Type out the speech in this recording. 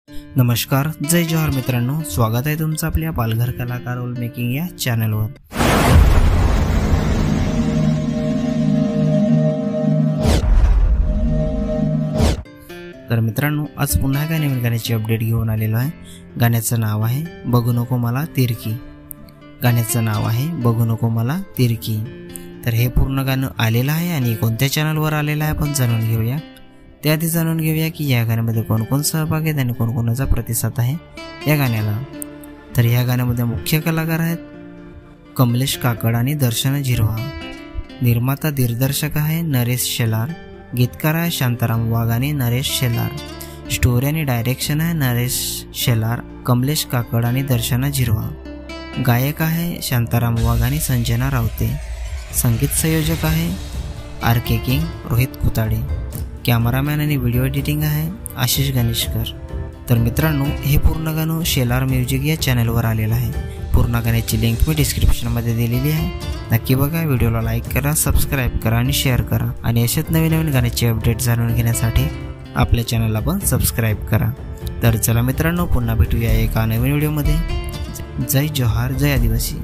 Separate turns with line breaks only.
नमस्कार, जय जोहार मित्रांनो, स्वागत आहे तुमचं आपल्या पालघर कलाकार रोल मेकिंग या चॅनलवर। तर मित्रांनो, आज पुन्हा एका नवीन गाण्याची अपडेट घेऊन आलेलो आहे। गाण्याचं नाव आहे बघू नको मला तिरकी। गाण्याचं नाव आहे बघू नको मला तिरकी। तर हे पूर्ण गाणं आलेलं आहे आणि कोणत्या चॅनलवर आलेलं आहे आपण जाणून घेऊया। त्याआधी जाणून घेऊया की या गाण्यामध्ये कोण कोण सहभागी आहेत आणि कोणकोणाचा प्रतिसाद आहे या गाण्याला। तर या गाण्यामध्ये मुख्य कलाकार आहेत कमलेश काकड आणि दर्शन झिरवा। निर्माता दिग्दर्शक आहे नरेश शेलार। गीतकार आहे शांताराम वाघ आणि नरेश शेलार। स्टोरी आणि डायरेक्शन आहे नरेश शेलार, कमलेश काकड आणि दर्शन झिरवा। गायक आहे शांताराम वाघ आणि संजना रावते। संगीत संयोजक आहे आर के किंग रोहित खुताडे। कॅमेरामॅन आणि व्हिडिओ एडिटिंग आहे आशिष गणेशकर। तर मित्रांनो, हे पूर्ण गाणं शेलार म्युझिक या चॅनलवर आलेलं आहे। पूर्ण गाण्याची लिंक मी डिस्क्रिप्शनमध्ये दिलेली आहे, नक्की बघा। व्हिडिओला लाईक करा, सबस्क्राईब करा आणि शेअर करा आणि अशाच नवीन नवीन गाण्याचे अपडेट जाणून घेण्यासाठी आपल्या चॅनलला पण सबस्क्राईब करा। तर चला मित्रांनो, पुन्हा भेटूया एका नवीन व्हिडिओमध्ये। जय जोहार, जय आदिवासी।